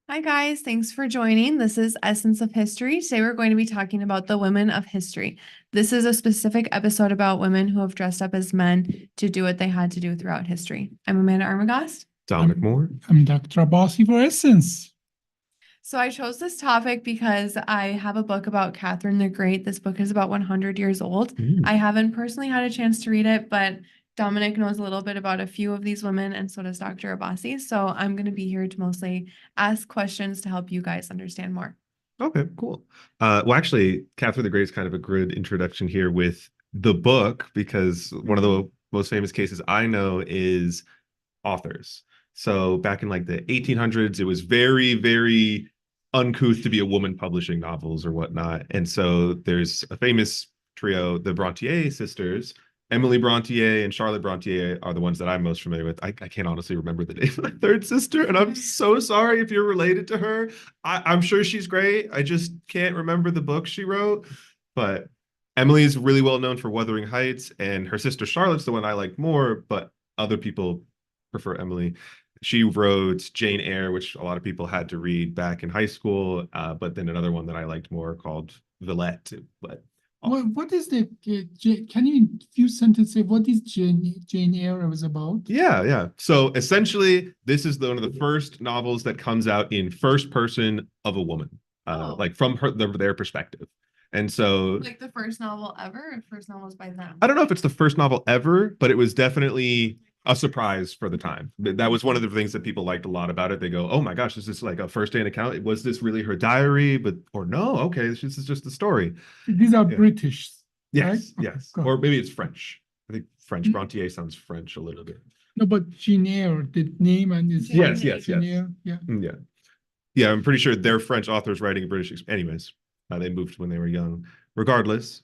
Hi, guys. Thanks for joining. This is Essence of History. Today, we're going to be talking about the women of history. This is a specific episode about women who have dressed up as men to do what they had to do throughout history. I'm Amanda Armagast. Dominic Moore. I'm Dr. Abbasi for Essence. So, I chose this topic because I have a book about Catherine the Great. This book is about 100 years old. I haven't personally had a chance to read it, but Dominic knows a little bit about a few of these women, and so does Dr. Abbasi. So, I'm going to be here to mostly ask questions to help you guys understand more. Okay, cool. Well, actually, Catherine the Great is kind of a good introduction here with the book, because one of the most famous cases I know is authors. So back in like the 1800s, it was very, very uncouth to be a woman publishing novels or whatnot. And so there's a famous trio, the Bronte sisters. Emily Bronte and Charlotte Bronte are the ones that I'm most familiar with. I can't honestly remember the name of my third sister, and I'm so sorry if you're related to her. I'm sure she's great. I just can't remember the book she wrote. But Emily is really well known for Wuthering Heights, and her sister Charlotte's the one I like more, but other people prefer Emily. She wrote Jane Eyre, which a lot of people had to read back in high school, but then another one that I liked more called Villette. But what is the, can you in a few sentences say what is Jane Eyre was about? Yeah. So essentially, this is one of the first novels that comes out in first person of a woman, like from their perspective. And so, like the first novel ever, or first novels by them? I don't know if it's the first novel ever, but it was definitely a surprise for the time. That was one of the things that people liked a lot about it. They go, "Oh my gosh, is this like a first-hand account? Was this really her diary?" But or no, okay, this is just the story. These are British, yes, right? Yes, or maybe it's French. I think French. Bronte sounds French a little bit. No, but Jane Eyre, the name and is yes. Jane Eyre, Yeah. I'm pretty sure they're French authors writing a British. Anyways, they moved when they were young. Regardless,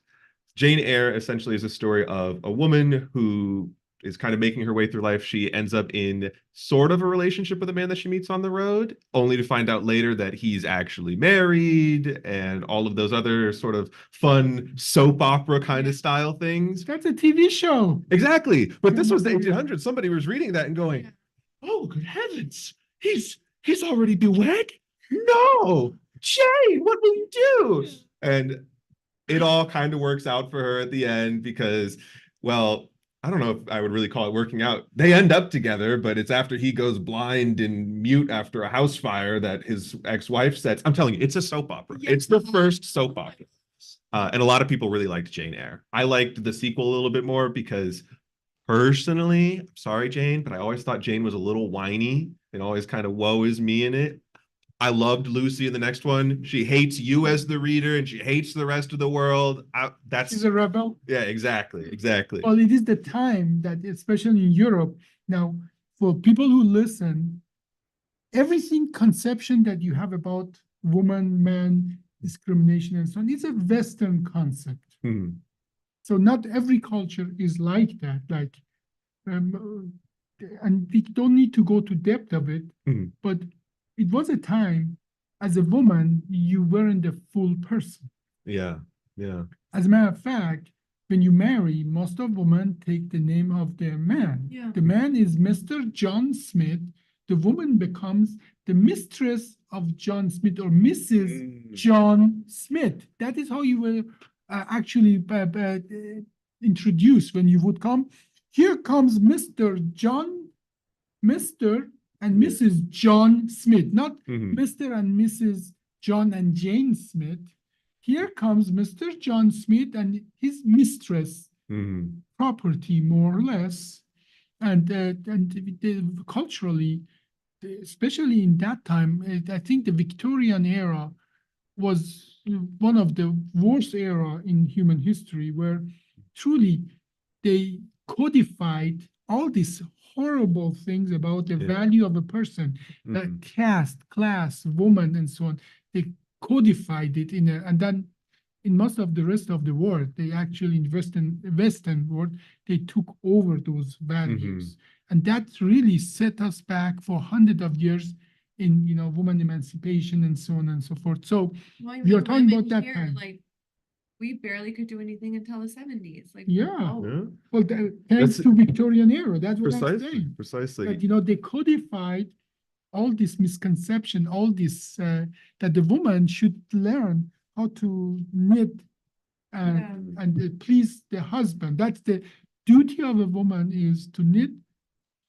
Jane Eyre essentially is a story of a woman who is kind of making her way through life. She ends up in sort of a relationship with a man that she meets on the road, only to find out later that he's actually married and all of those other sort of fun soap opera kind of style things. That's a TV show. Exactly. But this was the 1800s. Somebody was reading that and going, "Oh, good heavens. He's already been wed? No. Jane, what will you do?" And it all kind of works out for her at the end because, well, I don't know if I would really call it working out. They end up together, but it's after he goes blind and mute after a house fire that his ex-wife sets. I'm telling you, it's a soap opera. Yeah. It's the first soap opera. And a lot of people really liked Jane Eyre. I liked the sequel a little bit more because personally, I'm sorry, Jane, but I always thought Jane was a little whiny and always kind of woe is me in it. I loved Lucy in the next one. She hates you as the reader, and she hates the rest of the world. She's a rebel. Yeah, exactly. Well, it is the time that, especially in Europe, now for people who listen, everything conception that you have about woman, man, discrimination, and so on, it's a Western concept. So not every culture is like that. Like, and we don't need to go to depth of it, but it was a time as a woman, you weren't a full person. Yeah. As a matter of fact, when you marry, most of women take the name of their man. Yeah. The man is Mr. John Smith. The woman becomes the mistress of John Smith or Mrs. John Smith. That is how you will actually introduce when you would come. Here comes Mr. and Mrs. John Smith, not Mr. and Mrs. John and Jane Smith. Here comes Mr. John Smith and his mistress, property more or less, and culturally, especially in that time, I think the Victorian era was one of the worst era in human history, where truly they codified all these horrible things about the value of a person, caste, class, woman, and so on. They codified it and then in most of the rest of the world, they actually in Western world, they took over those values, and that really set us back for hundreds of years in woman emancipation and so on and so forth. So we are talking about that time. Like we barely could do anything until the 70s. Like, Yeah. oh, Yeah, Well, thanks That's- to Victorian era, that's what I'm precisely, saying. precisely. That, you know, they codified all this misconception, all this, that the woman should learn how to knit Yeah. and please the husband. That's the duty of a woman, is to knit,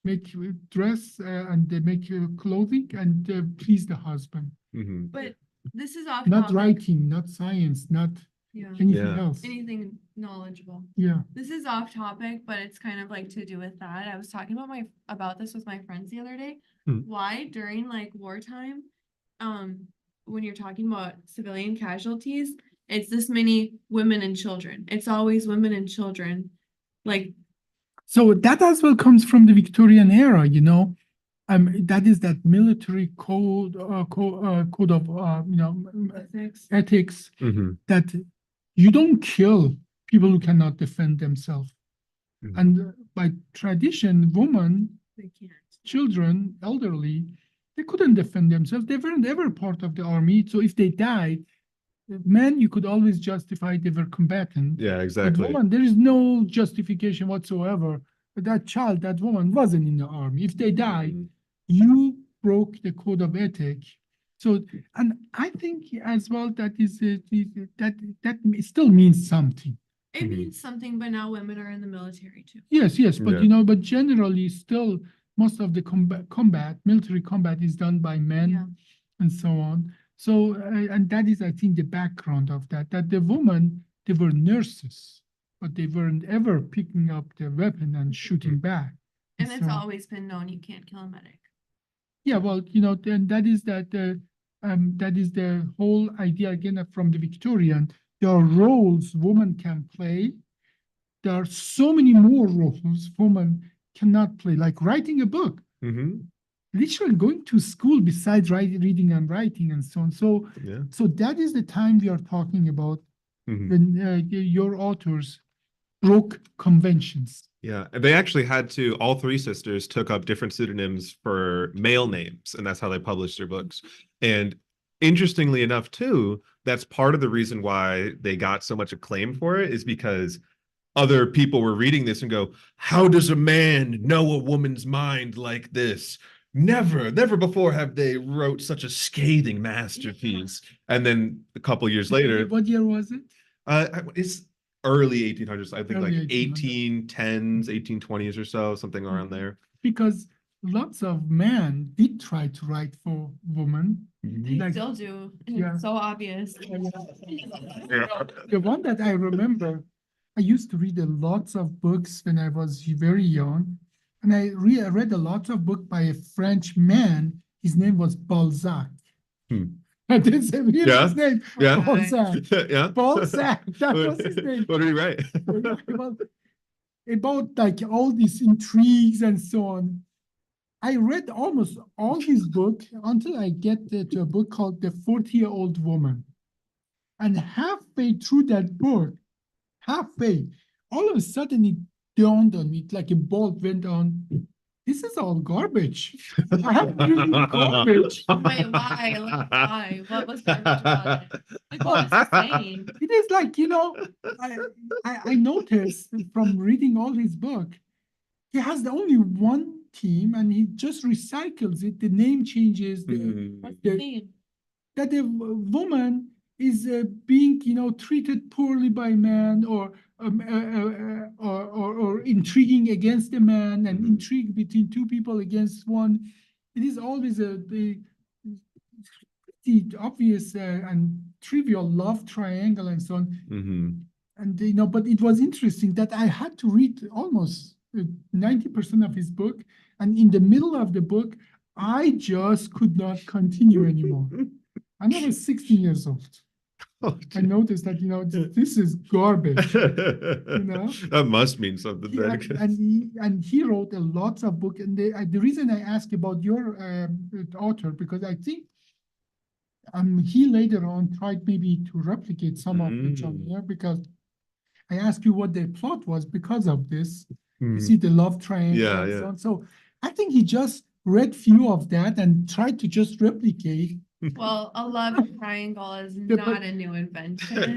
make dress, and make clothing, and please the husband. Mhm. but this is off Not topic. writing, not science, not Yeah. anything Yeah. else. Anything knowledgeable. Yeah. This is off topic, but it's kind of like to do with that. I was talking about this with my friends the other day. Hmm. Why during like wartime, when you're talking about civilian casualties, it's this many women and children. It's always women and children. Like, So that as well comes from the Victorian era, you know. That is that military code of ethics Mhm. that you don't kill people who cannot defend themselves. Mhm. And by tradition, women, they can't. children, elderly, they couldn't defend themselves. They weren't ever part of the army. So if they died, men, you could always justify they were combatant. Yeah, But exactly. woman, there is no justification whatsoever. That child, that woman wasn't in the army. If they died, Mhm. you broke the code of ethic. So, and I think as well that that still means something. It Mhm. means something, but now women are in the military too. Yes, but Yeah. you know, but generally, still most of the military combat is done by men Yeah. and so on. So, and that is, I think, the background of that. That the women, they were nurses, but they weren't ever picking up the weapon and shooting back. And so it's on. always been known you can't kill a medic. Yeah, well, you know, then that is the whole idea again from the Victorian. There are roles women can play. There are so many more roles women cannot play, like writing a book, Mhm. literally going to school besides reading and writing and so on. So, Yeah. so that is the time we are talking about Mhm. when your authors broke conventions. Yeah, and they actually had to, all three sisters took up different pseudonyms for male names, and that's how they published their books. And interestingly enough, too, that's part of the reason why they got so much acclaim for it, is because other people were reading this and go, how does a man know a woman's mind like this? Never before have they wrote such a scathing masterpiece. And then a couple years later, What year was it? it's early 1800s, I think, Early like 1800s. 1810s, 1820s or so, something around there. Because lots of men did try to write for women. They Like- still do. And Yeah. it's so obvious. Yeah. The one that I remember, I used to read lots of books when I was very young, and I read a lot of book by a French man. His name was Balzac. Hmm. I didn't say really Yeah, his name. yeah. Balzac. Yeah. Balzac. That was his name. What did he write? About like all these intrigues and so on. I read almost all his book until I get to a book called The 40-Year-Old Woman. And halfway through that book, all of a sudden it dawned on me, like a bolt went on. This is all garbage. I have to read garbage. Wait, why? Like, why? What was garbage about it? Like, what was he saying? It is like, you know, I noticed from reading all his book, he has the only one team and he just recycles it. The name changes, What's the theme? that the woman is being, you know, treated poorly by man, or or intriguing against a man, and Mhm. intrigue between two people against one. It is always the obvious and trivial love triangle and so on. Mhm. And you know, but it was interesting that I had to read almost 90% of his book, and in the middle of the book, I just could not continue anymore. And I was 16 years old. Oh, I noticed that, you know, this is garbage. know? That must mean something He- then. and, 'cause- he wrote a lot of books. And the reason I ask about your author, because I think he later on tried maybe to replicate some of the John Mm. Muir, because I asked you what their plot was because of this. You Mhm. see the love triangle Yeah, and yeah. so on. So I think he just read few of that and tried to just replicate Well, a love triangle is Yeah, but- not a new invention.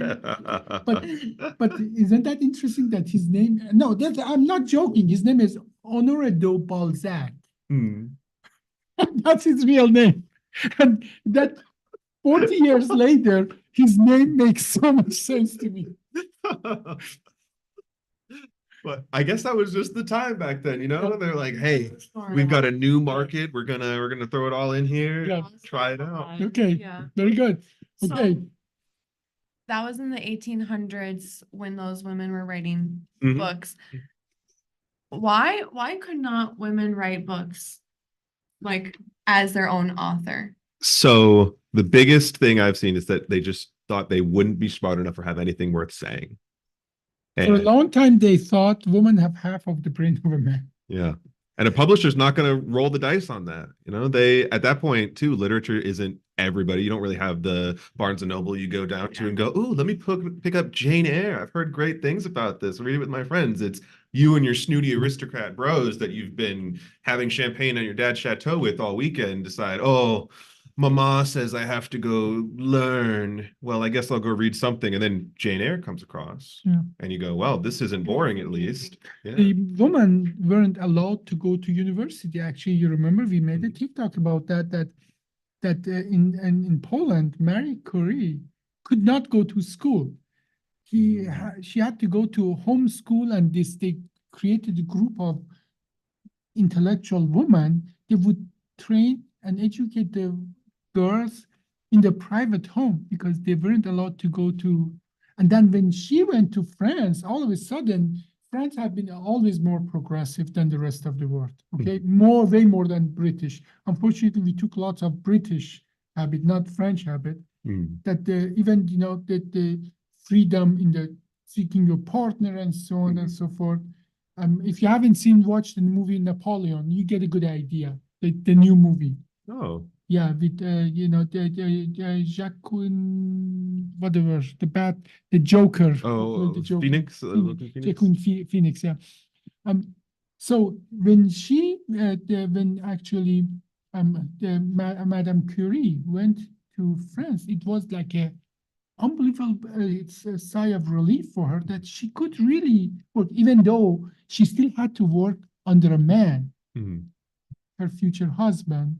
But isn't that interesting that his name, no, I'm not joking. His name is Honoré de Balzac. Hmm. That's his real name. And that 40 years later, his name makes so much sense to me. But I guess that was just the time back then, you know? They're like, hey, we've got a new market. We're gonna throw it all in here. Yeah. Try it out. Okay, Yeah. very good. So Okay, that was in the 1800s when those women were writing Mhm. books. Why could not women write books like as their own author? So the biggest thing I've seen is that they just thought they wouldn't be smart enough or have anything worth saying. for a And long time, they thought women have half of the brain of a man. yeah. And a publisher's not going to roll the dice on that. You know, they at that point too, literature isn't everybody. You don't really have the Barnes and Noble you go down to and go, "Ooh, let me pick up Jane Eyre. I've heard great things about this. Read it with my friends." It's you and your snooty aristocrat bros that you've been having champagne on your dad's chateau with all weekend decide, "Oh, Mama says I have to go learn. Well, I guess I'll go read something." And then Jane Eyre comes across. Yeah. And you go, "Well, this isn't boring at least." Yeah. The women weren't allowed to go to university. Actually, you remember we made a TikTok about that in Poland, Marie Curie could not go to school. She had to go to homeschool, and they created a group of intellectual women. They would train and educate the girls in the private home because they weren't allowed to go to. And then when she went to France, all of a sudden, France had been always more progressive than the rest of the world. Okay, way more than British. Unfortunately, we took lots of British habit, not French habit. That even the freedom in the seeking your partner and so on and so forth. If you haven't watched the movie Napoleon, you get a good idea. The new movie. Oh. Yeah, with Jacqueline, whatever, the Joker. Oh, the Joker. Phoenix? Phoenix? Jacqueline Phoenix, yeah. So when when actually Madame Curie went to France, it was like a unbelievable, it's a sigh of relief for her that she could really work, even though she still had to work under a man, her future husband,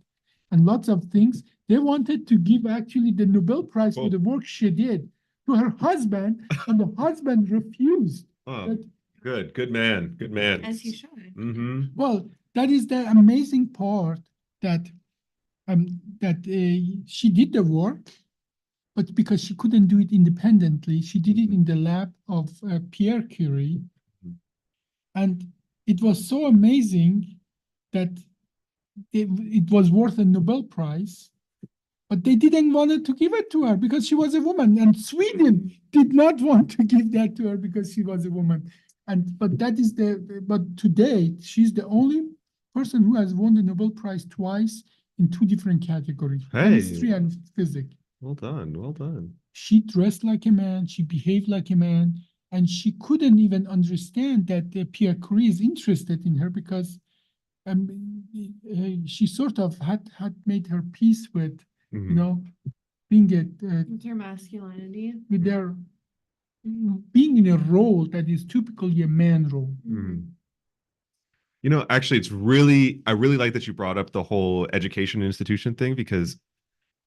and lots of things. They wanted to give actually the Nobel Prize for the work she did to her husband, and the husband refused. Oh, good man. Good man. As he should. Well, that is the amazing part that she did the work, but because she couldn't do it independently, she did it in the lab of Pierre Curie. And it was so amazing that it was worth a Nobel Prize, but they didn't want to give it to her because she was a woman. And Sweden did not want to give that to her because she was a woman. But today, she's the only person who has won the Nobel Prize twice in two different categories, chemistry and physics. Well done, well done. She dressed like a man, she behaved like a man, and she couldn't even understand that Pierre Curie is interested in her because she sort of had made her peace with, being With your masculinity. with their being in a role that is typically a man role. You know, actually, I really like that you brought up the whole education institution thing, because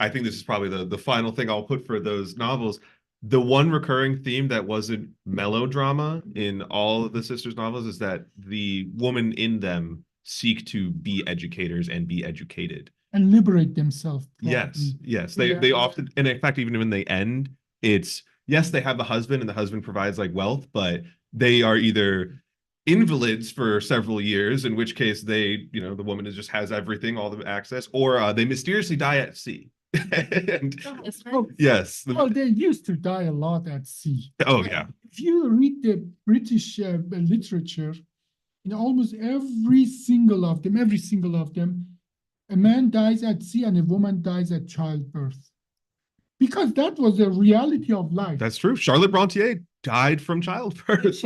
I think this is probably the final thing I'll put for those novels. The one recurring theme that wasn't melodrama in all of the sisters' novels is that the woman in them seek to be educators and be educated. And liberate themselves. Yes. They often, and in fact, even when they end, it's, yes, they have the husband and the husband provides like wealth, but they are either invalids for several years, in which case the woman just has everything, all the access, or they mysteriously die at sea. Yes. Well, they used to die a lot at sea. Oh, yeah. If you read the British literature, in almost every single of them, a man dies at sea and a woman dies at childbirth. Because that was the reality of life. That's true. Charlotte Brontë died from childbirth.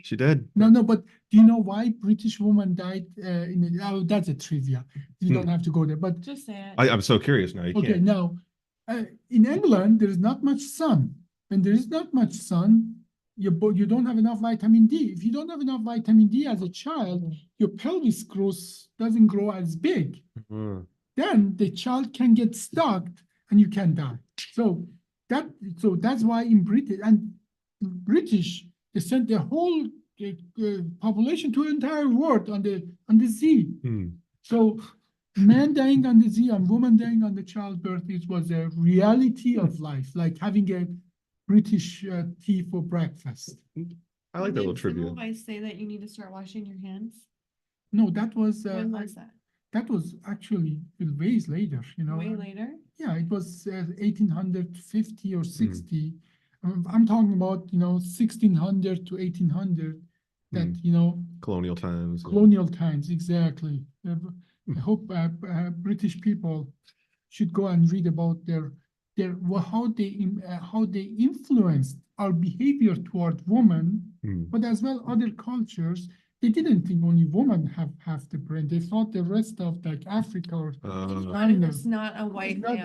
She did. No, but do you know why British woman died that's a trivia. You don't have to go there, but just say it. I'm so curious now. You okay, can't. now in England, there is not much sun. When there is not much sun, you don't have enough vitamin D. If you don't have enough vitamin D as a child, your pelvis doesn't grow as big. Mm. Then the child can get stuck and you can die. So that's why in British, they sent the whole population to the entire world on the sea. Mm. So man dying on the sea and woman dying on the childbirth, it was a reality of life, like having a British tea for breakfast. I like that little trivia. Did Semmelweis say that you need to start washing your hands? No, that was When was that? that was actually ways later, you know. Way later? Yeah, it was 1850 or 60. I'm talking about, 1600 to 1800, that, Colonial times. colonial times, exactly. I hope British people should go and read about how they influenced our behavior toward women, but as well other cultures. They didn't think only women have the brain. They thought the rest of like Africa or China. It's not a white Not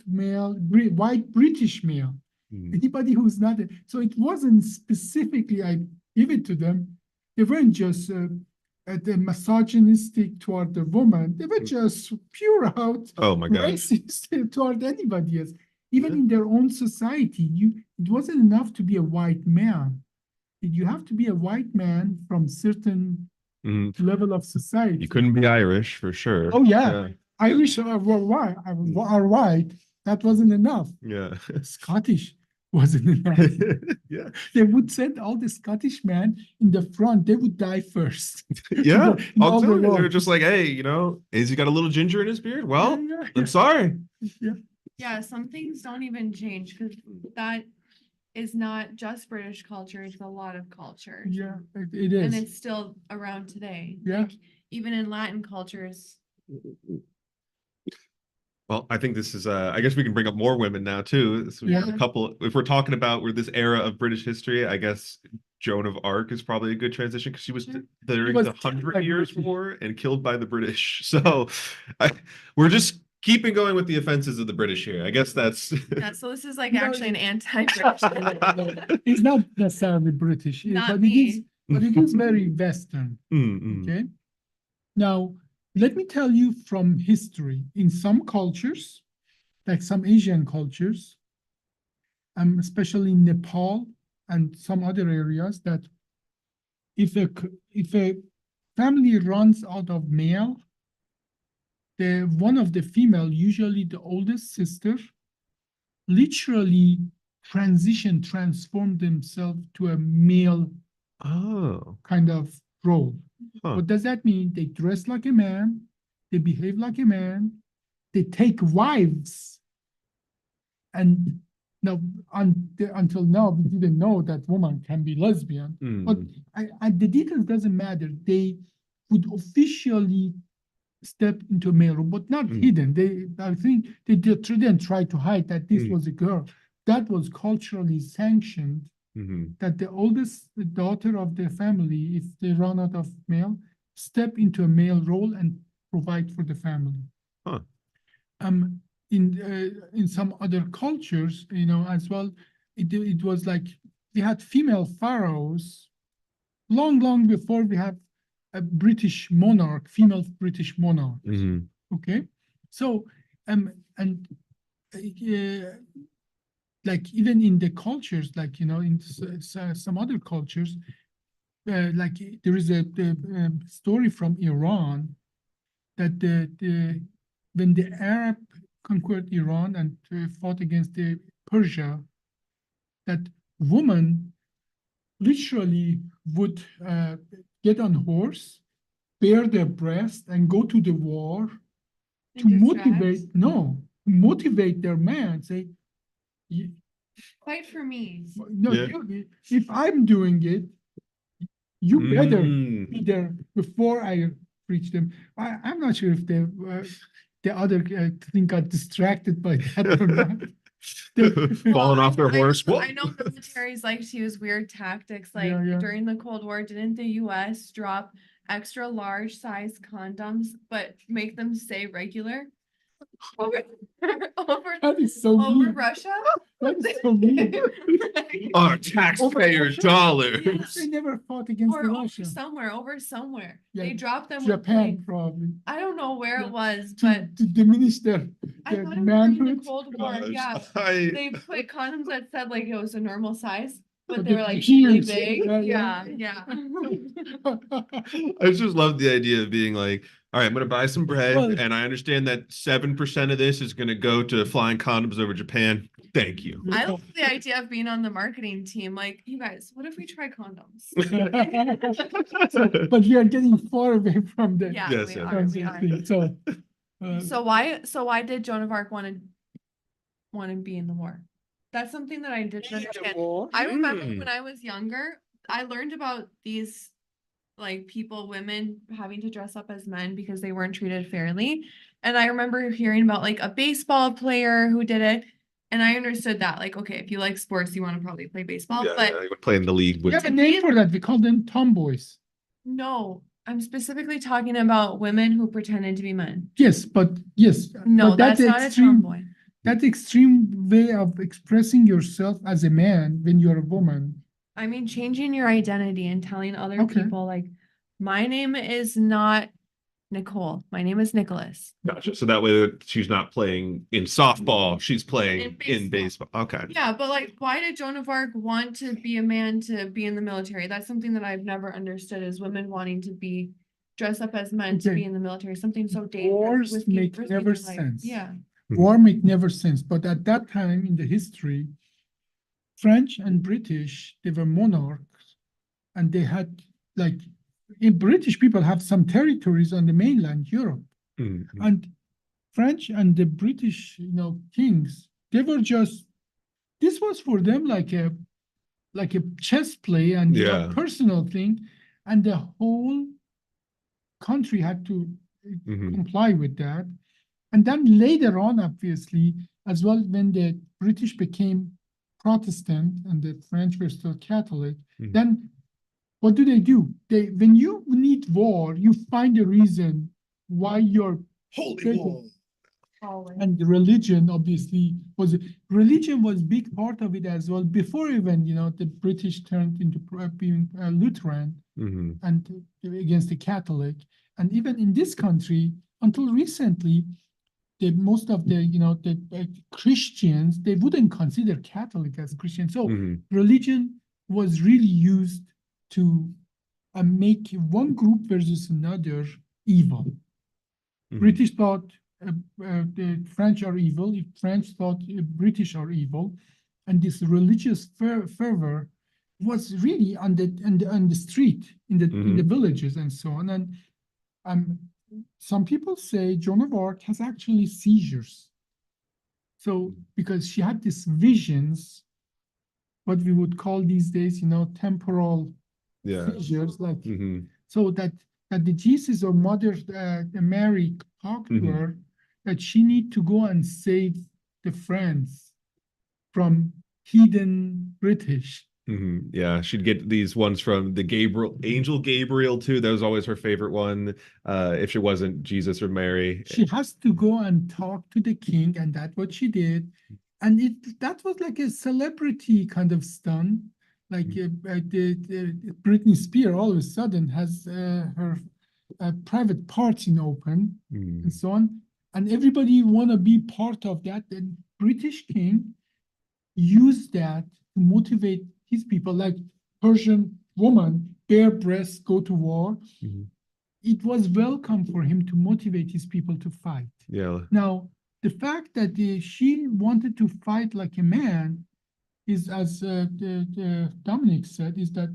male. a white British male. Anybody who's not so it wasn't specifically I give it to them. They weren't just the misogynistic toward the woman. They were just pure out Oh my God. racist toward anybody else. Even in their own society, it wasn't enough to be a white man. You have to be a white man from certain level of society. You couldn't be Irish for sure. Oh yeah. Irish are white. That wasn't enough. Yeah. Scottish wasn't enough. Yeah. They would send all the Scottish men in the front. They would die first. Yeah. In all I'll the tell you, they're war. just like, hey, has he got a little ginger in his beard? Well, Yeah. I'm sorry. Yeah, some things don't even change because that is not just British culture, it's a lot of cultures. Yeah, it is. And it's still around today. Yeah. Like, even in Latin cultures. Well, I think this is I guess we can bring up more women now too. So we have a Yeah. couple, if we're talking about this era of British history, I guess Joan of Arc is probably a good transition because she was Sure. during was the killed 100 by Years British. War and killed by the British. So we're just keeping going with the offenses of the British here. I guess that's Yeah, so this is like No, actually an anti-British. It's not necessarily British, Not but me. it is very Western. Okay. Now, let me tell you from history. In some cultures, like some Asian cultures, especially in Nepal and some other areas, that if a family runs out of male, one of the female, usually the oldest sister, literally transform themselves to a male kind of role. What does that mean? They dress like a man, they behave like a man, they take wives. And now, until now, we didn't know that woman can be lesbian. But the details doesn't matter. They would officially step into a male role, but not hidden. I think they didn't try to hide that this was a girl. That was culturally sanctioned. That the oldest daughter of the family, if they run out of male, step into a male role and provide for the family. In some other cultures, as well, it was like we had female pharaohs long before we have a British monarch, female British monarch. Okay, so like even in the cultures, like in some other cultures, like there is a story from Iran that when the Arab conquered Iran and fought against the Persia, that women literally would get on horse, bare their breast, and go to the war to motivate their man. Say, fight for me. No, if I'm doing it, you better be there before I reach them. I'm not sure if the other thing got distracted by that or not. Falling off their horse. I know militaries like to use weird tactics. Like during the Cold War, didn't the US drop extra large size condoms, but make them say regular? over over That is so over mean. Russia. That is so mean. Our taxpayers' dollars. Yes. They never fought against Or the over Russia. somewhere. Yeah, They dropped them with Japan, planes. probably. I don't know where Yeah. it was, To, but to diminish their I thought it was during manhood. the Cold War. Gosh, Yeah, I they put condoms that said like it was a normal size, but But they the were like really huge. big. Yeah, Yeah. I just love the idea of being like, all right, I'm gonna buy some bread, Well- and I understand that 7% of this is gonna go to flying condoms over Japan. Thank you. I love the idea of being on the marketing team. Like, you guys, what if we try condoms? But we are getting far away from the Yeah, Yes, we yes. are. from We the are. thing. So, So why did Joan of Arc want to be in the war? That's something that I didn't understand. I remember Mm. when I was younger, I learned about these like women having to dress up as men because they weren't treated fairly. And I remember hearing about like a baseball player who did it. And I understood that, like, okay, if you like sports, you want to probably play baseball. Yeah, But yeah, you would play in the league we with. have a name for that. We call them tomboys. no, I'm specifically talking about women who pretended to be men. Yes, but yes. No, but that's that's not a extreme. tomboy. That extreme way of expressing yourself as a man when you're a woman. I mean, changing your identity and telling other Okay. people, like, my name is not Nicole. My name is Nicholas. Gotcha. So that way she's not playing in softball, she's playing in baseball. Okay. Yeah, but like, why did Joan of Arc want to be a man to be in the military? That's something that I've never understood, is women wanting to be dress up as men to Okay. be in the military. Something so dangerous. Wars risky- make risky never their life. sense. Yeah. War make never sense. But at that time in the history, French and British, they were monarchs, and they had like British people have some territories on the mainland Europe, Mhm. and French and the British, kings, they were just this was for them like a chess play and Yeah. personal thing, and the whole country had to Mhm. comply with that. And then later on, obviously, as well, when the British became Protestant and the French were still Catholic, Mhm. then what do? They, when you need war, you find a reason why you're Holy Good. war. Always. and the religion obviously was big part of it as well. Before even the British turned into being Lutheran Mhm. and against the Catholic, and even in this country until recently, most of the Christians, they wouldn't consider Catholic as Christian. So Mhm. religion was really used to make one group versus another evil. Mhm. British thought the French are evil. If French thought British are evil, and this religious fervor was really on the street, in the villages and so on. And some people say Joan of Arc has actually seizures. So because she had these visions, what we would call these days, temporal Yeah. seizures, like Mhm. so that the Jesus or Mother Mary talked to her that she need to go and save the France from heathen British. Mhm. Yeah, she'd get these ones from the Angel Gabriel too. That was always her favorite one. If she wasn't Jesus or Mary. She has to go and talk to the king, and that's what she did. And that was like a celebrity kind of stunt. Like Britney Spears all of a sudden has her private parts in open and so on, and everybody want to be part of that. And British king used that to motivate his people, like Persian woman, bare breasts, go to war. Mhm. It was welcome for him to motivate his people to fight. Yeah. Now, the fact that she wanted to fight like a man is, as Dominic said, is that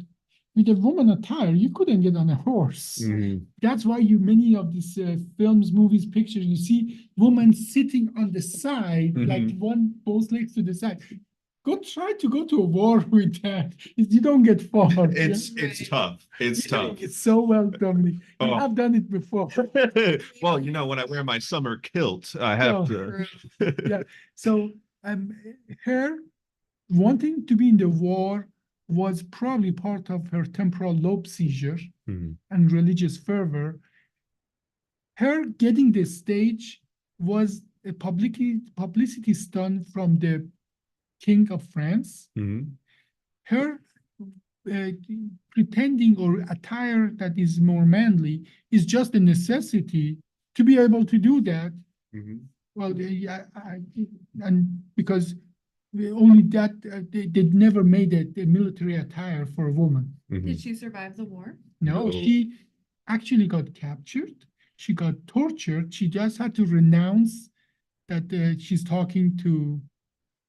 with a woman attire, you couldn't get on a horse. Mhm. That's why many of these films, movies, pictures, you see women sitting on the side, like both legs to the side. Try to go to a war with that. You don't get far. It's tough. It's You're doing tough. it so well, Dominic. You Oh. have done it before. Well, when I wear my summer kilt, I have to. Yeah. So her wanting to be in the war was probably part of her temporal lobe seizure Mhm. and religious fervor. Her getting the stage was a publicity stunt from the King of France. Mhm. Her uh, pretending or attire that is more manly is just a necessity to be able to do that. Mhm. Well, and because only that they never made a military attire for a woman. Mhm. Did she survive the war? No, No. she actually got captured. She got tortured. She just had to renounce that she's talking to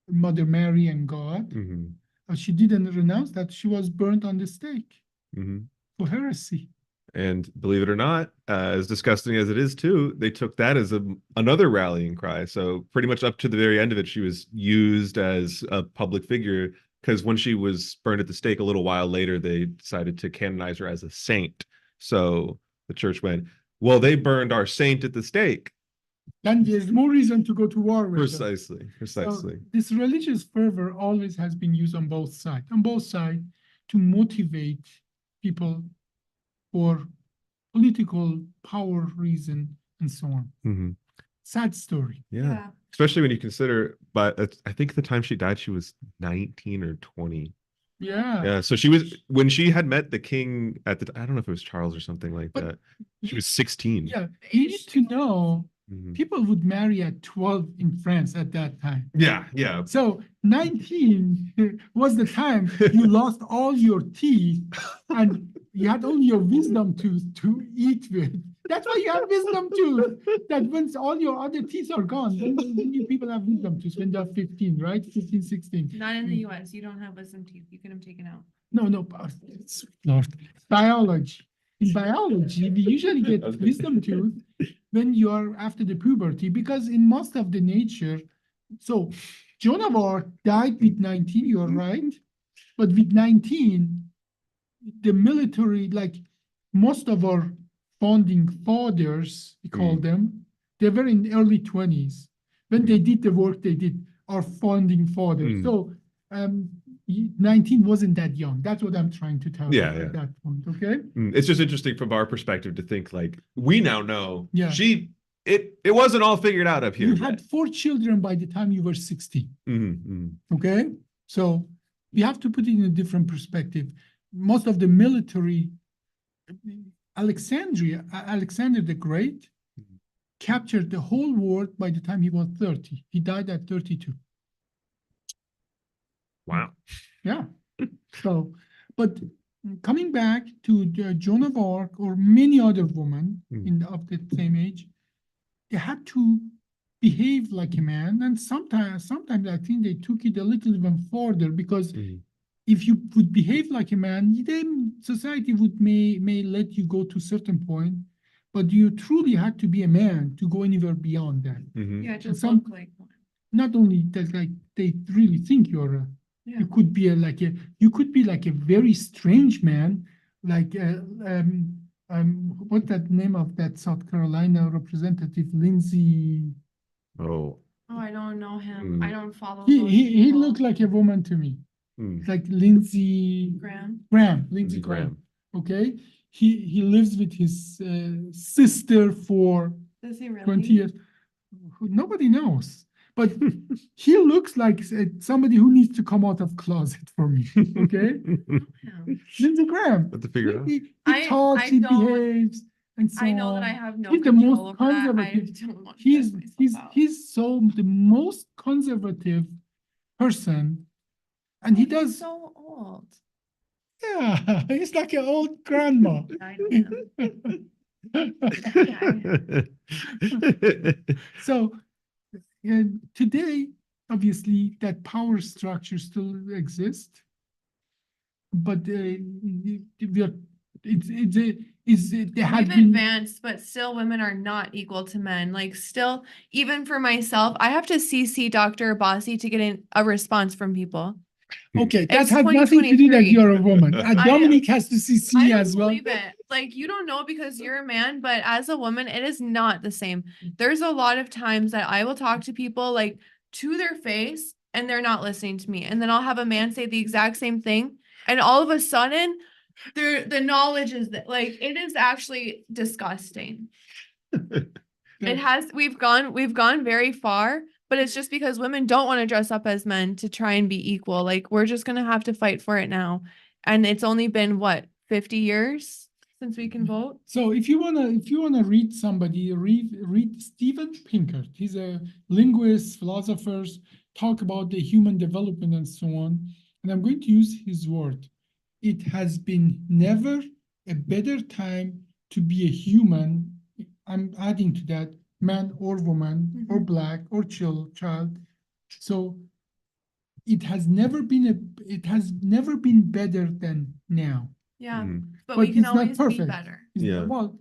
Mother Mary and God. Mhm. She didn't renounce that. She was burnt on the stake Mhm. for heresy. And believe it or not, as disgusting as it is too, they took that as another rallying cry. So pretty much up to the very end of it, she was used as a public figure because when she was burned at the stake a little while later, they decided to canonize her as a saint. So the church went, well, they burned our saint at the stake. Then there's more reason to go to war with them. Precisely, precisely. So this religious fervor always has been used on both sides, to motivate people for political power reason and so on. Mhm. Sad story. Yeah. Especially when you consider, but I think the time she died, she was 19 or 20. Yeah. Yeah. So she was, when she had met the king at the, I don't know if it was Charles or something like But that. She was 16. Yeah, you need to know Mhm. people would marry at 12 in France at that time. Yeah. Yeah. So 19 was the time you lost all your teeth and you had only your wisdom tooth to eat with. That's why you have wisdom tooth. That once all your other teeth are gone, then you people have wisdom tooth when they're 15, right? 15, 16. Not in the US. You don't have wisdom teeth. You get them taken out. No, Lord. Biology. In biology, we usually get wisdom tooth when you are after the puberty, because in most of the nature, so Joan of Arc died with 19, you're right. But with 19, the military, like most of our founding fathers, we call them, they were in early 20s. When they did the work they did, our founding fathers. So 19 wasn't that young. That's what I'm trying to tell you at that point. Okay. It's just interesting from our perspective to think like we now know Yeah. It wasn't all figured out up here. You had 4 children by the time you were 16. Mm-hmm. Okay. So we have to put it in a different perspective. Most of the military, Alexander the Great, captured the whole world by the time he was 30. He died at 32. Wow. Yeah. So, but coming back to Joan of Arc or many other women of the same age, they had to behave like a man, and sometimes I think they took it a little even further, because if you would behave like a man, then society would may let you go to a certain point, but you truly had to be a man to go anywhere beyond that. Yeah, just look like one. Not only that, like they really think you're a, you could be like a very strange man, like what's that name of that South Carolina representative, Lindsey? Oh, I don't know him. I don't follow. He looked like a woman to me. Like Lindsey Graham. Lindsey Graham. Okay. He lives with his sister for Does he really? 20 years. Nobody knows. But he looks like somebody who needs to come out of closet for me. Okay. Lindsey Graham. Have to figure it out. He talks, he behaves, and so I know on. that I have no He's the control most over that. I conservative. don't want to stress myself out. He's so the most conservative person, and he does. He's so old. Yeah, he's like an old grandma. I know. So today, obviously, that power structure still exists, but they have We've advanced, but still women are not equal to men. Like still, even for myself, I have to CC Dr. Abbasi to get a response from people. Okay, that It's has nothing to do that 2023. you're a woman. Dominic has to CC I me don't as well. believe it. Like you don't know because you're a man, but as a woman, it is not the same. There's a lot of times that I will talk to people like to their face and they're not listening to me. And then I'll have a man say the exact same thing. And all of a sudden, the knowledge is that like it is actually disgusting. It has, we've gone very far, but it's just because women don't want to dress up as men to try and be equal. Like we're just gonna have to fight for it now. And it's only been what, 50 years since we can vote? So if you wanna read somebody, read Steven Pinker. He's a linguist, philosopher, talk about the human development and so on. And I'm going to use his word. It has been never a better time to be a human. I'm adding to that, man or woman, or black or child. So it has never been better than now. Yeah, Mhm. but But we can it's not always be perfect. better. Yeah. Well,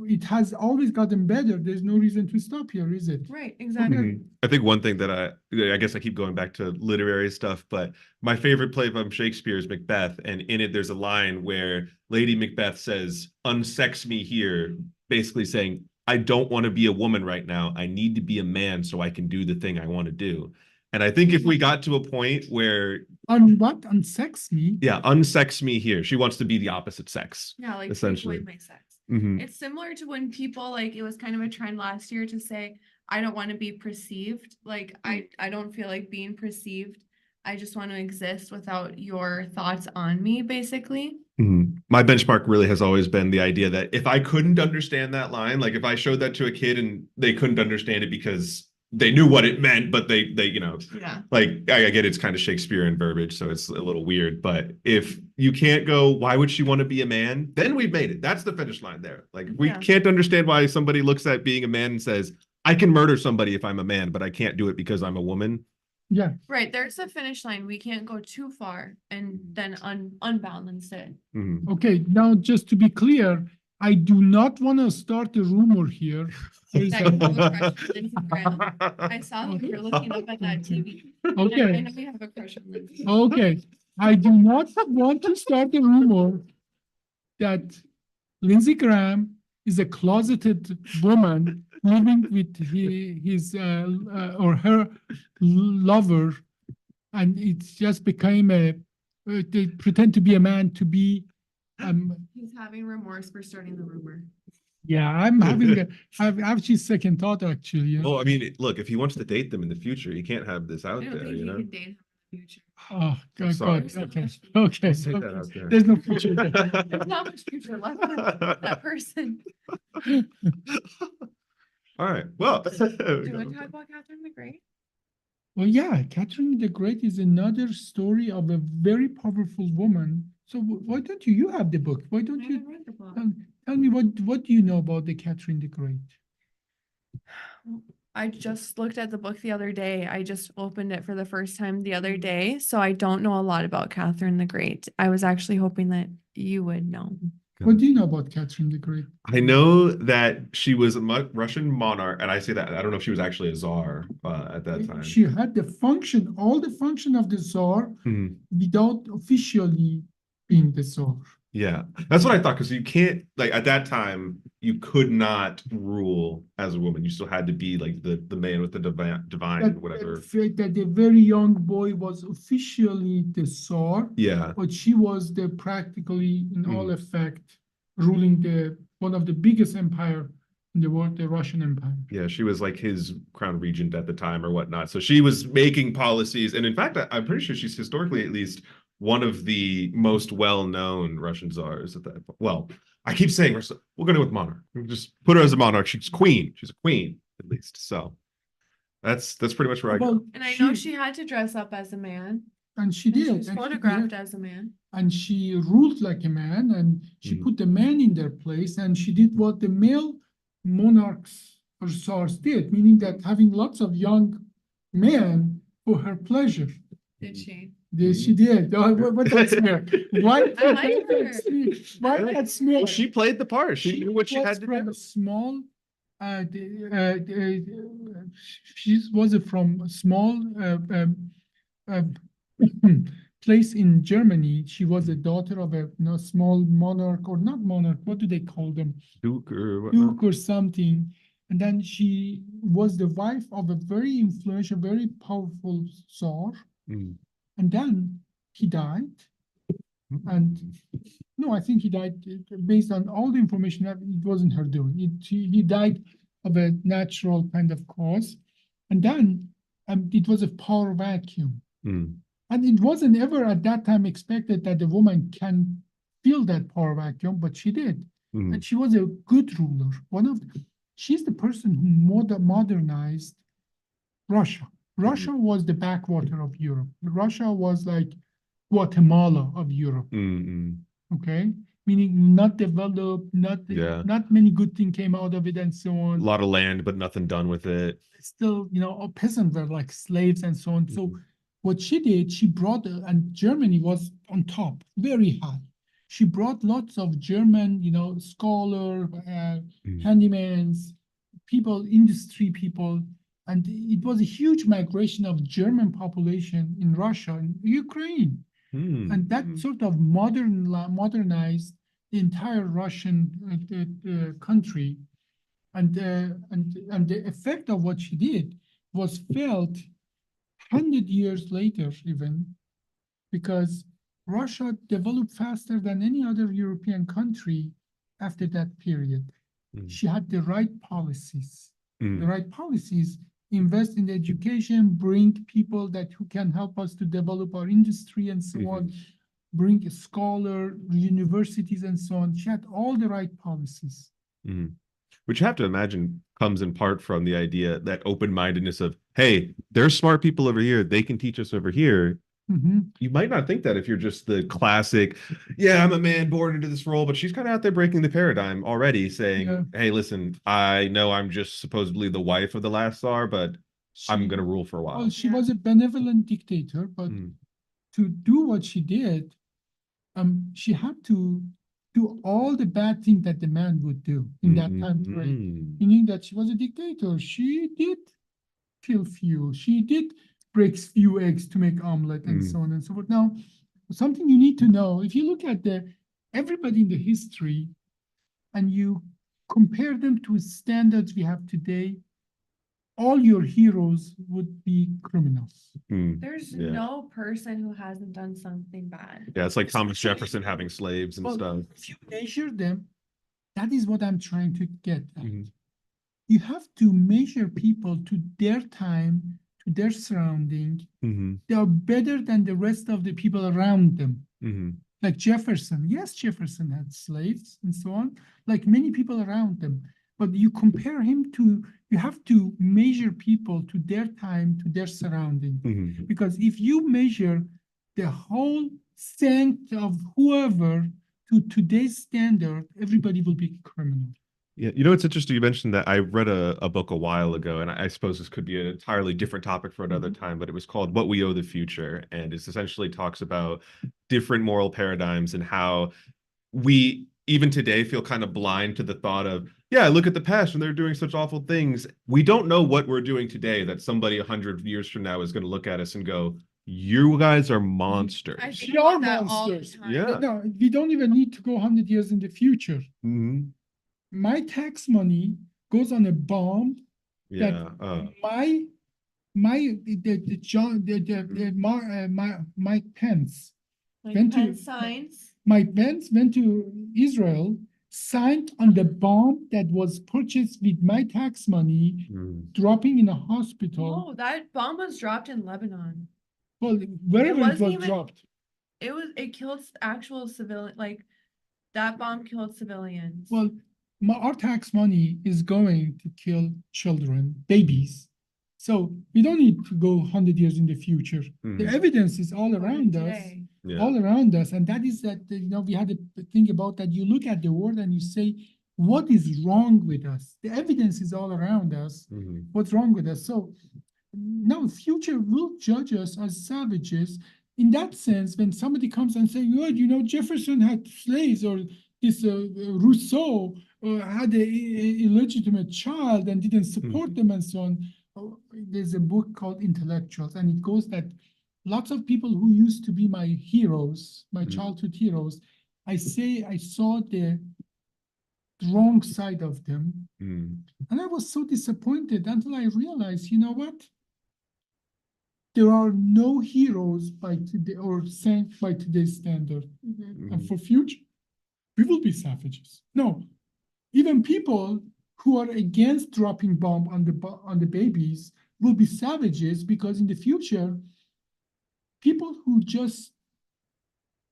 it has always gotten better. There's no reason to stop here, is it? Right, exactly. Mhm. I think one thing that I guess I keep going back to literary stuff, but my favorite play from Shakespeare is Macbeth, and in it there's a line where Lady Macbeth says, "Unsex me here," basically saying, "I don't want to be a woman right now. I need to be a man so I can do the thing I want to do." And I think if we got to a point where, On what? On sex me? yeah, unsex me here, she wants to be the opposite sex. Yeah, like take Essentially. away my sex. Mhm. It's similar to when people like it was kind of a trend last year to say, I don't want to be perceived. Like I don't feel like being perceived. I just want to exist without your thoughts on me, basically. Mhm. My benchmark really has always been the idea that if I couldn't understand that line, like if I showed that to a kid and they couldn't understand it because they knew what it meant, but they Yeah. like I get it's kind of Shakespearean verbiage, so it's a little weird. But if you can't go, why would she want to be a man? Then we've made it. That's the finish line there. Like we Yeah. can't understand why somebody looks at being a man and says, I can murder somebody if I'm a man, but I can't do it because I'm a woman. Yeah. Right. There's a finish line. We can't go too far and then unbalance it. Mhm. Okay, now just to be clear, I do not want to start a rumor here. There is That a- you have a crush on Lindsey Graham. I saw that you're looking up at that TV. And I Okay, know you have a crush on Lindsey. okay. I do not want to start a rumor that Lindsey Graham is a closeted woman living with his or her lover, and it's just became they pretend to be a man to be He's having remorse for starting the rumor. yeah, I'm having I've actually second thought actually. You know? Well, I mean, look, if he wants to date them in the future, he can't have this out I don't there, think you he know? can date him in the future. Oh God, sorry. God, okay, okay. Let's take that out there. There's no future. There's not much future left for that person. All right. Well, Do you want to talk about Catherine the Great? Well, yeah, Catherine the Great is another story of a very powerful woman. So why don't you have the book? Why I don't you haven't read the book. tell me what do you know about the Catherine the Great? I just looked at the book the other day. I just opened it for the first time the other day. So I don't know a lot about Catherine the Great. I was actually hoping that you would know. What do you know about Catherine the Great? I know that she was a Russian monarch, and I say that I don't know if she was actually a czar at that time. She had the function, all the function of the Tsar Mhm. without officially being the Tsar. Yeah, that's what I thought. Because you can't, like, at that time, you could not rule as a woman. You still had to be like the man with the divine whatever. That the very young boy was officially the Tsar, Yeah. but she was the practically in all Mhm. effect ruling the one of the biggest empire in the world, the Russian Empire. Yeah, she was like his crown regent at the time or whatnot. So she was making policies. And in fact, I'm pretty sure she's historically at least one of the most well-known Russian czars at that point. Well, I keep saying we'll go with monarch. We'll just put her as a monarch. She's queen. She's a queen, at least. So that's pretty much where I go. Well, And I know she had to dress up as a man. and she And she did. was and she photographed did. as a man. And she ruled like a man, and she Mhm. put the man in their place, and she did what the male monarchs or tsars did, meaning that having lots of young men for her pleasure. Did she? Yes, she did. Oh, what that smear? Why? I like her. Why that smear? Well, she played the part. She knew what she was had to from do. a small. She was from a small place in Germany. She was a daughter of a small monarch, or not monarch. What do they call them? Duke or whatnot. Duke or something. And then she was the wife of a very influential, very powerful Tsar. Mm. And then he died. And no, I think he died based on all the information that it wasn't her doing. He died of a natural kind of cause. And then it was a power vacuum. Mm. And it wasn't ever at that time expected that a woman can fill that power vacuum, but she did. Mm. And she was a good ruler. She's the person who modernized Russia. Russia was the backwater of Europe. Russia was like Guatemala of Europe. Mm. Okay, meaning not developed, Yeah. not many good things came out of it, and so A on. lot of land, but nothing done with it. Still, all peasants were like slaves and so on. So Mhm. what she did, she brought, and Germany was on top, very high. She brought lots of German, scholar, handymans, people, industry people, and it was a huge migration of German population in Russia and Ukraine. Mm. And that sort of modernized the entire Russian country. And the effect of what she did was felt 100 years later, even because Russia developed faster than any other European country after that period. Mm. She had the right policies. Mm. The right policies invest in the education, bring people who can help us to develop our industry and so on, bring a scholar, universities and so on. She had all the right policies. Mm. Which you have to imagine comes in part from the idea that open-mindedness of, hey, there's smart people over here, they can teach us over here. You might not think that if you're just the classic, yeah, I'm a man born into this role, but she's kind of out there breaking the paradigm already, saying, hey, listen, I know I'm just supposedly the wife of the last Tsar, but I'm going to rule for a while. Well, she was a benevolent dictator, but to do what she did, she had to do all the bad things that the man would do in that time frame, meaning that she was a dictator. She did kill few. She did break few eggs to make omelet and so on and so forth. Now, something you need to know, if you look at everybody in the history and you compare them to standards we have today, all your heroes would be criminals. There's no person who hasn't done something bad. Yeah, it's like Thomas Jefferson having slaves and stuff. If you measure them, that is what I'm trying to get at. You have to measure people to their time, to their surrounding. They are better than the rest of the people around them. Like Jefferson. Yes, Jefferson had slaves and so on, like many people around them. But you compare him to, you have to measure people to their time, to their surrounding. Because if you measure the whole strength of whoever to today's standard, everybody will be a criminal. Yeah, it's interesting. You mentioned that I read a book a while ago, and I suppose this could be an entirely different topic for another time, but it was called What We Owe the Future. And it essentially talks about different moral paradigms and how we, even today, feel kind of blind to the thought of, yeah, look at the past and they're doing such awful things. We don't know what we're doing today that somebody 100 years from now is going to look at us and go, you guys are monsters. We are monsters. Yeah. No, we don't even need to go 100 years in the future. My tax money goes on a bomb that Mike Pence went to Israel, signed on the bomb that was purchased with my tax money, dropping in a hospital. Oh, that bomb was dropped in Lebanon. Well, wherever it was dropped. It killed actual civilian, like that bomb killed civilians. Well, our tax money is going to kill children, babies. So we don't need to go 100 years in the future. The evidence is all around us, all around us. And that is that, we had to think about that. You look at the world and you say, what is wrong with us? The evidence is all around us. What's wrong with us? So no, future will judge us as savages. In that sense, when somebody comes and say, well, Jefferson had slaves, or this Rousseau had an illegitimate child and didn't support them and so on. There's a book called Intellectuals, and it goes that lots of people who used to be my heroes, my childhood heroes, I saw the wrong side of them. And I was so disappointed until I realized, you know what? There are no heroes by today or saints by today's standard. And for future, we will be savages. No, even people who are against dropping bomb on the babies will be savages, because in the future, people who just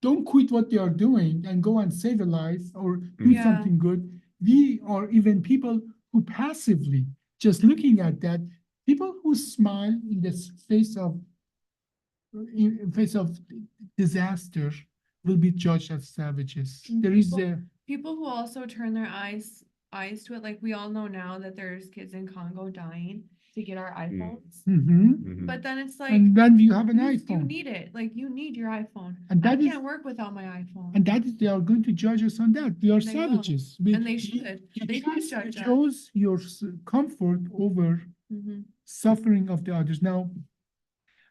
don't quit what they are doing and go and save a life or do Yeah. something good. We are even people who passively just looking at that, people who smile in the face of disaster will be judged as savages. There is a People who also turn their eyes to it, like we all know now that there's kids in Congo dying to get our iPhones. Mhm. But then it's like, And then you have an you iPhone. need it. Like you need your iPhone. And I that is- can't work without my iPhone. And that is, they are going to judge us on that. We are They will. savages. And they should. They should judge us. chose your comfort over Mhm. suffering of the others. Now,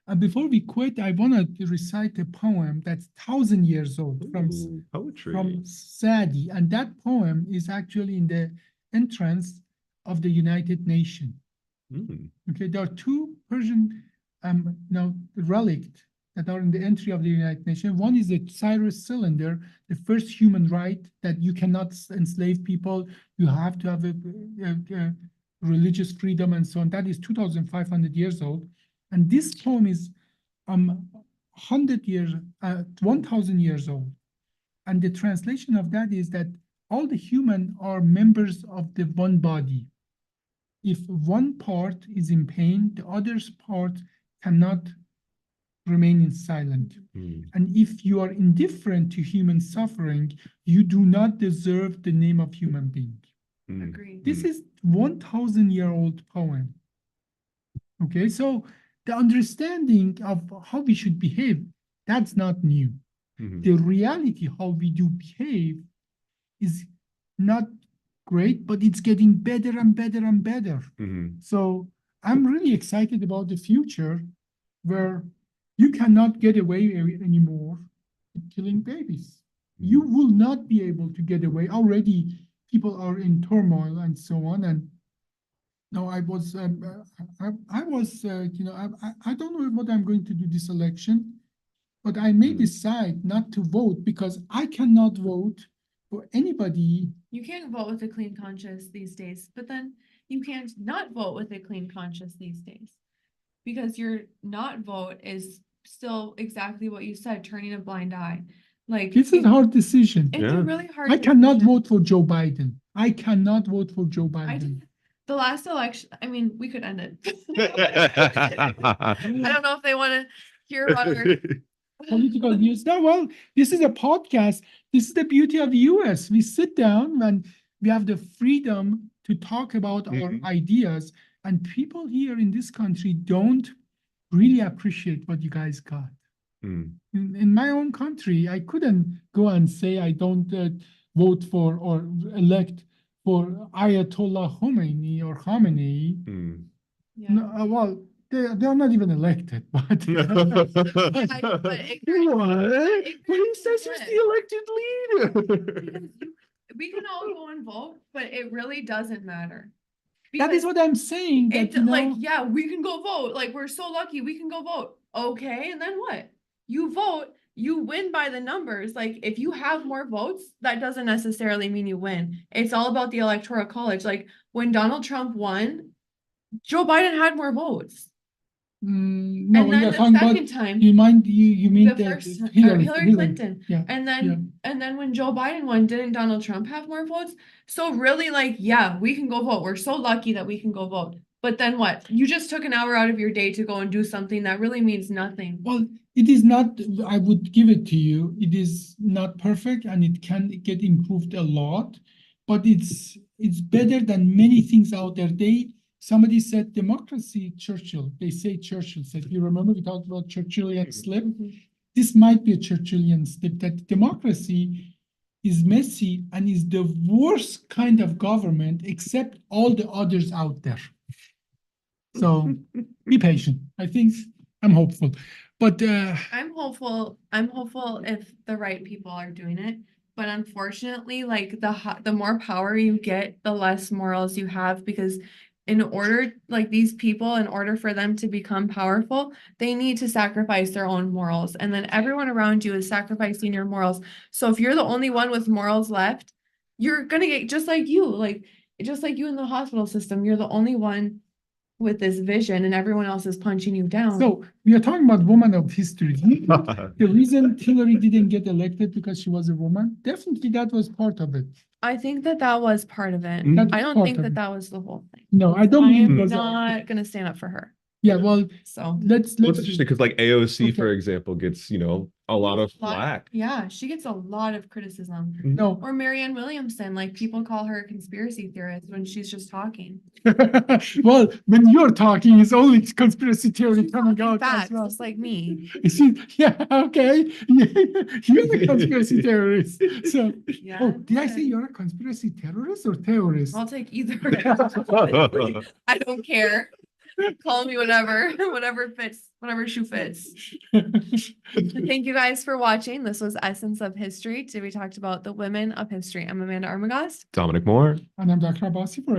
and before we quit, I want to recite a poem that's 1,000 years old from Poetry. Sadi, and that poem is actually in the entrance of the United Nations. Mm. Okay, there are two Persian relics that are in the entry of the United Nations. One is the Cyrus cylinder, the first human right that you cannot enslave people. You have to have a religious freedom and so on. That is 2,500 years old. And this poem is 100 years, 1,000 years old. And the translation of that is that all the human are members of the one body. If one part is in pain, the other's part cannot remain in silent. Mm. And if you are indifferent to human suffering, you do not deserve the name of human being. Mm. Agreed. This is 1,000-year-old poem. Okay, so the understanding of how we should behave, that's not new. Mhm. The reality, how we do behave, is not great, but it's getting better and better and better. Mhm. So I'm really excited about the future where you cannot get away anymore with killing babies. You will not be able to get away. Already people are in turmoil and so on. And no, I was, I don't know what I'm going to do this election, but I may decide not to vote because I cannot vote for anybody. You can't vote with a clean conscience these days, but then you can't not vote with a clean conscience these days. Because your not vote is still exactly what you said, turning a blind eye. Like This is a hard decision. it's Yeah. a really hard I cannot decision. vote for Joe Biden. I cannot vote for Joe I Biden. did the last election, I mean, we could end it. I don't know if they want to hear about our Political views. No, well, this is a podcast. This is the beauty of the US. We sit down and we have the freedom to talk about our Mhm. ideas. And people here in this country don't really appreciate what you guys got. Mm. In my own country, I couldn't go and say I don't vote for or elect for Ayatollah Khomeini or Khamenei. Mm. Yeah. No, well, they are not even elected, but Yeah, but ignorant- What? ignorant But he says he's the elected leader. we can all go and vote, but it really doesn't matter. that is Because what I'm saying. That, it you know, like, yeah, we can go vote. Like, we're so lucky we can go vote. Okay, and then what? You vote, you win by the numbers. Like, if you have more votes, that doesn't necessarily mean you win. It's all about the electoral college. Like, when Donald Trump won, Joe Biden had more votes. no, And then you're the talking about, second time, you mean the the first or Hillary, Hillary Clinton. Yeah. And yeah. then when Joe Biden won, didn't Donald Trump have more votes? So really, like, yeah, we can go vote. We're so lucky that we can go vote. But then what? You just took an hour out of your day to go and do something that really means nothing. Well, it is not, I would give it to you. It is not perfect and it can get improved a lot, but it's better than many things out there. Somebody said democracy, Churchill. They say Churchill said, you remember we talked about Churchillian slip? Mhm. This might be a Churchillian slip, that democracy is messy and is the worst kind of government except all the others out there. So be patient. I think I'm hopeful. But I'm hopeful if the right people are doing it. But unfortunately, like the more power you get, the less morals you have, because in order, like these people, in order for them to become powerful, they need to sacrifice their own morals. And then everyone around you is sacrificing your morals. So if you're the only one with morals left, you're gonna get just like you. Like just like you in the hospital system, you're the only one with this vision and everyone else is punching you down. So we are talking about woman of history. The reason Hillary didn't get elected because she was a woman, definitely that was part of it. I think that that was part of it. That I don't part think of that it. that was the whole thing. No, I don't I believe it am was. not gonna stand up for her. Yeah, well, So let's Well, it's interesting because like AOC, Okay. for example, gets, you know, a lot of flack. yeah, she gets a lot of criticism. no. Or Marianne Williamson, like people call her a conspiracy theorist when she's just talking. Well, when you're talking, it's only conspiracy theory She's coming talking out as facts, well. just like me. You see, yeah, okay. You're the conspiracy terrorist. So, Yeah. oh, did I say you're a conspiracy terrorist or terrorist? I'll take either. I don't care. Call me whatever, whatever fits, whatever shoe fits. Thank you guys for watching. This was Essence of History. Today we talked about the women of history. I'm Amanda Armagast. Dominic Moore. And I'm Dr. Abbasi for